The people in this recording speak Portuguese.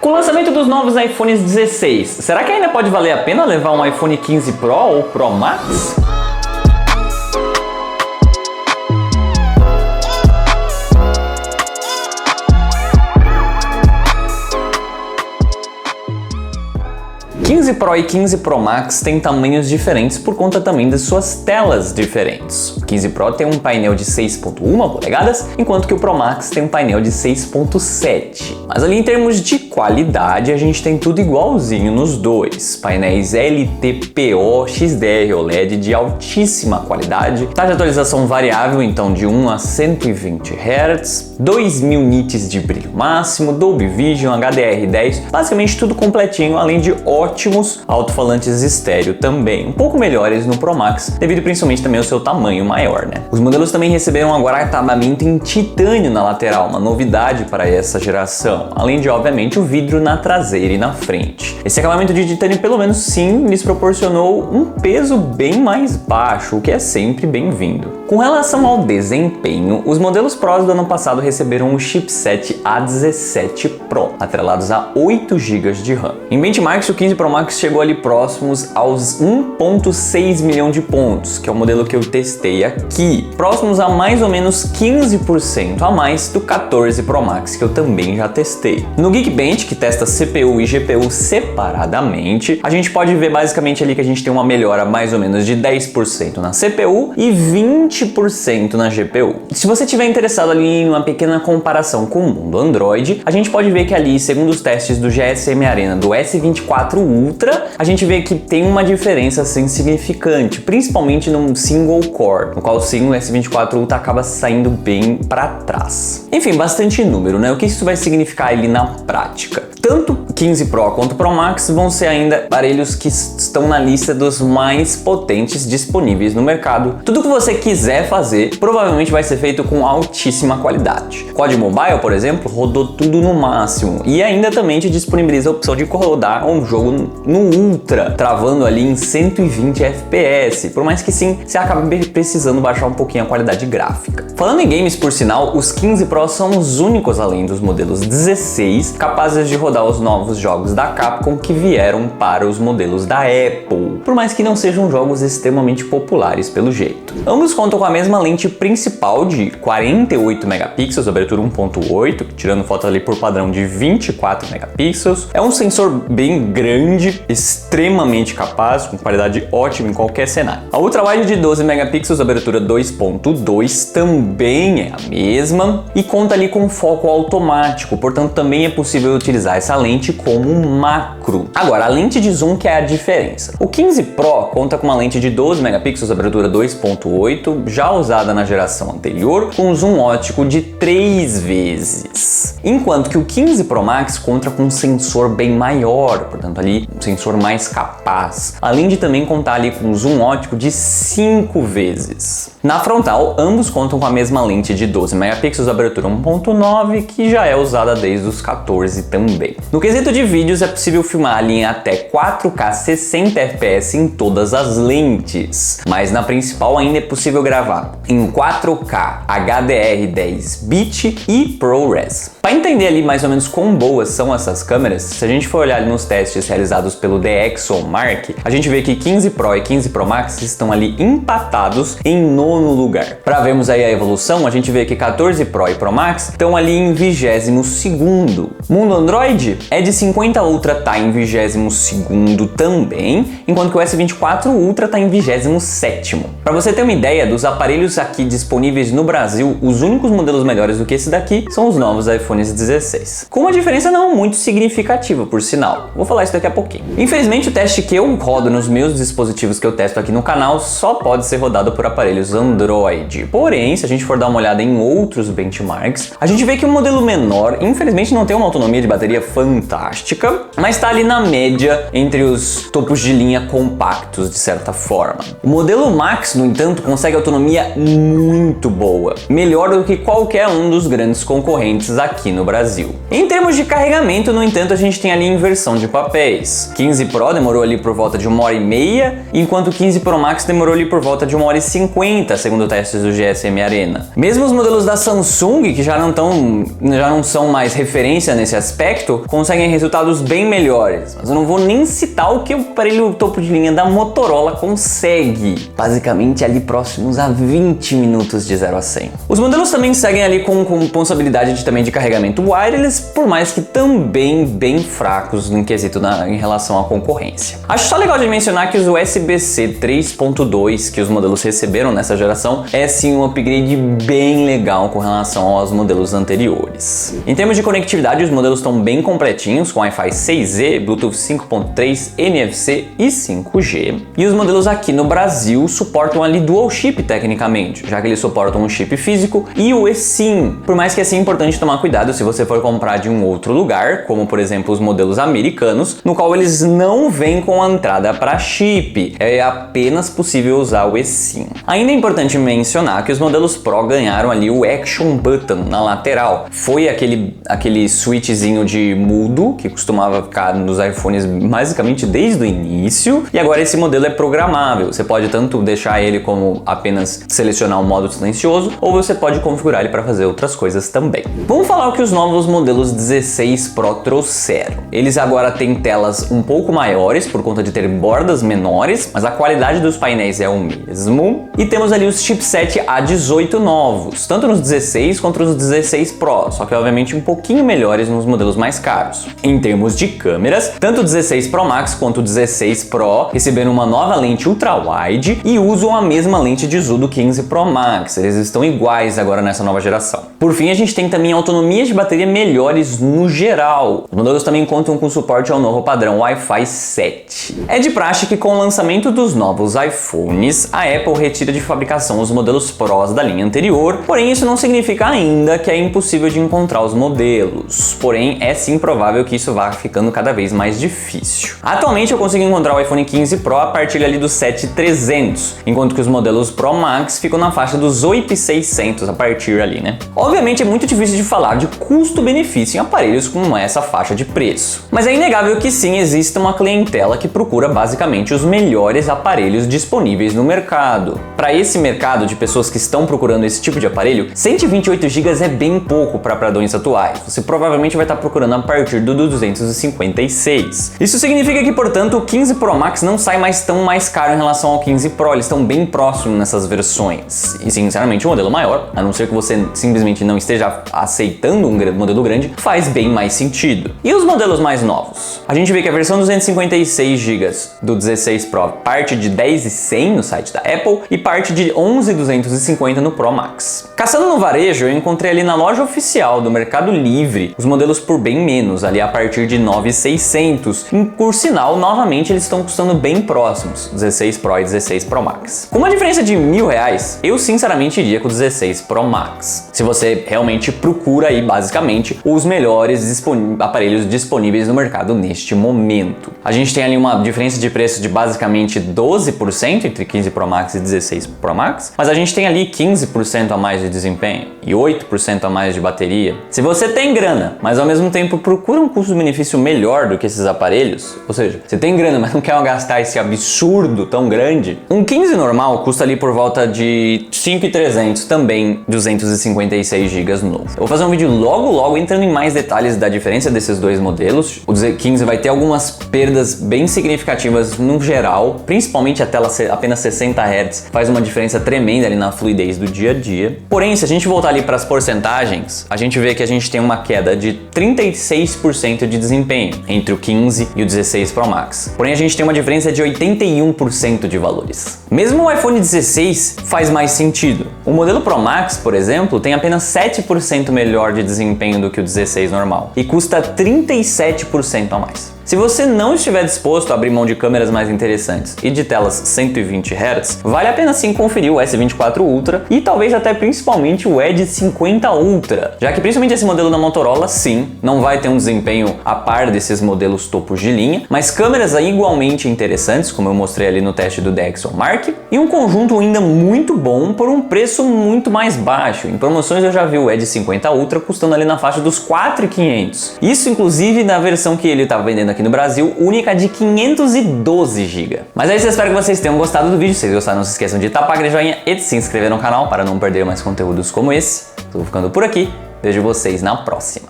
Com o lançamento dos novos iPhones 16, será que ainda pode valer a pena levar um iPhone 15 Pro ou Pro Max? O 15 Pro e 15 Pro Max têm tamanhos diferentes por conta também das suas telas diferentes. O 15 Pro tem um painel de 6.1 polegadas, enquanto que o Pro Max tem um painel de 6.7. Mas ali em termos de qualidade, a gente tem tudo igualzinho nos dois. Painéis LTPO XDR OLED de altíssima qualidade, taxa de atualização variável, então de 1 a 120 Hz, 2000 nits de brilho máximo, Dolby Vision, HDR10, basicamente tudo completinho, além de ótimos alto-falantes estéreo também, um pouco melhores no Pro Max, devido principalmente também ao seu tamanho maior, né? Os modelos também receberam agora acabamento em titânio na lateral, uma novidade para essa geração, além de, obviamente, o vidro na traseira e na frente. Esse acabamento de titânio, pelo menos sim, lhes proporcionou um peso bem mais baixo, o que é sempre bem-vindo. Com relação ao desempenho, os modelos Pros do ano passado receberam o chipset A17 Pro, atrelados a 8 GB de RAM. Em benchmarks, o 15 Pro Max chegou ali próximos aos 1.6 milhão de pontos, que é o modelo que eu testei aqui, próximos a mais ou menos 15% a mais do 14 Pro Max, que eu também já testei. No Geekbench, que testa CPU e GPU separadamente, a gente pode ver basicamente ali que a gente tem uma melhora mais ou menos de 10% na CPU e 20% na GPU. Se você estiver interessado ali em uma pequena comparação com o mundo Android, a gente pode ver que ali, segundo os testes do GSM Arena do S24 Ultra, a gente vê que tem uma diferença assim significante, principalmente no single core, no qual sim o S24 Ultra acaba saindo bem para trás. Enfim, bastante número, né? O que isso vai significar ali na prática? Tanto 15 Pro quanto Pro Max vão ser ainda aparelhos que estão na lista dos mais potentes disponíveis no mercado. Tudo que você quiser fazer provavelmente vai ser feito com altíssima qualidade. COD Mobile, por exemplo, rodou tudo no máximo e ainda também te disponibiliza a opção de rodar um jogo no Ultra, travando ali em 120 FPS, por mais que sim, você acabe precisando baixar um pouquinho a qualidade gráfica. Falando em games, por sinal, os 15 Pro são os únicos, além dos modelos 16, capazes de rodar os novos jogos da Capcom que vieram para os modelos da Apple, por mais que não sejam jogos extremamente populares pelo jeito. Ambos contam com a mesma lente principal de 48 megapixels, abertura 1.8, tirando fotos ali por padrão de 24 megapixels. É um sensor bem grande, extremamente capaz, com qualidade ótima em qualquer cenário. A ultrawide de 12 megapixels, abertura 2.2, também é a mesma e conta ali com foco automático, portanto também é possível utilizar essa lente como um macro. Agora, a lente de zoom que é a diferença. O 15 Pro conta com uma lente de 12 megapixels, abertura 2.8, já usada na geração anterior, com zoom óptico de 3 vezes. Enquanto que o 15 Pro Max conta com um sensor bem maior, portanto ali um sensor mais capaz, além de também contar ali com um zoom óptico de 5 vezes. Na frontal, ambos contam com a mesma lente de 12 megapixels, abertura 1.9, que já é usada desde os 14 também. No quesito de vídeos, é possível filmar ali em até 4K 60 FPS em todas as lentes, mas na principal ainda é possível gravar em 4K HDR10 bit e ProRes. Para entender ali mais ou menos quão boas são essas câmeras, se a gente for olhar ali nos testes realizados pelo DxOMark, a gente vê que 15 Pro e 15 Pro Max estão ali empatados em 9º lugar. Para vermos aí a evolução, a gente vê que 14 Pro e Pro Max estão ali em 22º. Mundo Android é de 50 Ultra tá em 22º também, enquanto que o S24 Ultra tá em 27º. Para você ter uma ideia dos aparelhos aqui disponíveis no Brasil, os únicos modelos melhores do que esse daqui são os novos iPhones 16. Com uma diferença não muito significativa, por sinal. Vou falar isso daqui a pouquinho. Infelizmente, o teste que eu rodo nos meus dispositivos que eu testo aqui no canal só pode ser rodado por aparelhos Android. Porém, se a gente for dar uma olhada em outros benchmarks, a gente vê que o modelo menor, infelizmente, não tem uma autonomia de bateria fantástica, mas está ali na média entre os topos de linha compactos, de certa forma. O modelo Max, no entanto, consegue autonomia muito boa, melhor do que qualquer um dos grandes concorrentes aqui. aqui no Brasil. Em termos de carregamento, no entanto, a gente tem ali inversão de papéis. 15 Pro demorou ali por volta de 1h30, enquanto o 15 Pro Max demorou ali por volta de 1h50, segundo testes do GSM Arena. Mesmo os modelos da Samsung, que já não são mais referência nesse aspecto, conseguem resultados bem melhores. Mas eu não vou nem citar o que o aparelho topo de linha da Motorola consegue. Basicamente ali próximos a 20 minutos de 0 a 100. Os modelos também seguem ali com possibilidade também de carregamento wireless, por mais que também bem fracos em quesito em relação à concorrência. Acho só legal de mencionar que os USB-C 3.2 que os modelos receberam nessa geração é sim um upgrade bem legal com relação aos modelos anteriores. Em termos de conectividade, os modelos estão bem completinhos, com Wi-Fi 6E, Bluetooth 5.3, NFC e 5G. E os modelos aqui no Brasil suportam ali dual chip tecnicamente, já que eles suportam um chip físico e o eSIM. Por mais que é importante tomar cuidado se você for comprar de um outro lugar, como por exemplo os modelos americanos, no qual eles não vêm com a entrada para chip, é apenas possível usar o eSIM. Ainda é importante mencionar que os modelos Pro ganharam ali o Action Button na lateral. Foi aquele switchzinho de mudo que costumava ficar nos iPhones basicamente desde o início, e agora esse modelo é programável. Você pode tanto deixar ele como apenas selecionar o modo silencioso, ou você pode configurar ele para fazer outras coisas também. Vamos falar o que os novos modelos 16 Pro trouxeram. Eles agora têm telas um pouco maiores por conta de ter bordas menores, mas a qualidade dos painéis é o mesmo. E temos ali os chipset A18 novos, tanto nos 16 quanto nos 16 Pro, só que obviamente um pouquinho melhores nos modelos mais caros. Em termos de câmeras, tanto o 16 Pro Max quanto o 16 Pro receberam uma nova lente ultra-wide e usam a mesma lente de zoom do 15 Pro Max. Eles estão iguais agora nessa nova geração. Por fim, a gente tem também autonomias de bateria melhores no geral. Os modelos também contam com suporte ao novo padrão Wi-Fi 7. É de praxe que com o lançamento dos novos iPhones, a Apple retira de fabricação os modelos Pros da linha anterior, porém isso não significa ainda que é impossível de encontrar os modelos. Porém, é sim provável que isso vá ficando cada vez mais difícil. Atualmente eu consigo encontrar o iPhone 15 Pro a partir ali dos 7.300, enquanto que os modelos Pro Max ficam na faixa dos 8.600 a partir ali, né? Obviamente é muito difícil de falar de custo-benefício em aparelhos com essa faixa de preço, mas é inegável que sim, existe uma clientela que procura basicamente os melhores aparelhos disponíveis no mercado. Para esse mercado de pessoas que estão procurando esse tipo de aparelho, 128 GB é bem pouco para padrões atuais. Você provavelmente vai estar procurando a partir do 256. Isso significa que, portanto, o 15 Pro Max não sai mais caro em relação ao 15 Pro, eles estão bem próximos nessas versões. E sinceramente, o modelo maior, a não ser que você simplesmente não esteja aceitando um modelo grande, faz bem mais sentido. E os modelos mais novos? A gente vê que a versão 256 GB do 16 Pro parte de 10.100 no site da Apple e parte de 11.250 no Pro Max. Caçando no varejo, eu encontrei ali na loja oficial do Mercado Livre os modelos por bem menos, ali a partir de 9.600. Por sinal, novamente eles estão custando bem próximos, 16 Pro e 16 Pro Max. Com uma diferença de R$1.000, eu sinceramente iria com o 16 Pro Max. Se você realmente procura aí basicamente os melhores aparelhos disponíveis no mercado neste momento. A gente tem ali uma diferença de preço de basicamente 12% entre 15 Pro Max e 16 Pro Max, mas a gente tem ali 15% a mais de desempenho e 8% a mais de bateria. Se você tem grana, mas ao mesmo tempo procura um custo-benefício melhor do que esses aparelhos, ou seja, você tem grana, mas não quer gastar esse absurdo tão grande, um 15 normal custa ali por volta de 5.300, também 256 GB novo. Eu vou fazer um vídeo logo entrando em mais detalhes da diferença desses dois modelos. O 15 vai ter algumas perdas bem significativas no geral, principalmente a tela ser apenas 60 Hz, faz uma diferença tremenda ali na fluidez do dia a dia. Porém, se a gente voltar ali para as porcentagens, a gente vê que a gente tem uma queda de 36% de desempenho entre o 15 e o 16 Pro Max. Porém, a gente tem uma diferença de 81% de valores. Mesmo o iPhone 16 faz mais sentido. O modelo Pro Max, por exemplo, tem apenas 7% melhor de desempenho do que o 16 normal e custa 37% a mais. Se você não estiver disposto a abrir mão de câmeras mais interessantes e de telas 120 Hz, vale a pena sim conferir o S24 Ultra e talvez até principalmente o Edge 50 Ultra, já que principalmente esse modelo da Motorola, sim, não vai ter um desempenho a par desses modelos topos de linha, mas câmeras igualmente interessantes, como eu mostrei ali no teste do DxO Mark, e um conjunto ainda muito bom por um preço muito mais baixo. Em promoções eu já vi o Edge 50 Ultra custando ali na faixa dos 4.500. Isso inclusive na versão que ele estava vendendo aqui no Brasil, única de 512 GB. Mas é isso, eu espero que vocês tenham gostado do vídeo. Se vocês gostaram, não se esqueçam de tapar aquele joinha e de se inscrever no canal para não perder mais conteúdos como esse. Estou ficando por aqui, vejo vocês na próxima.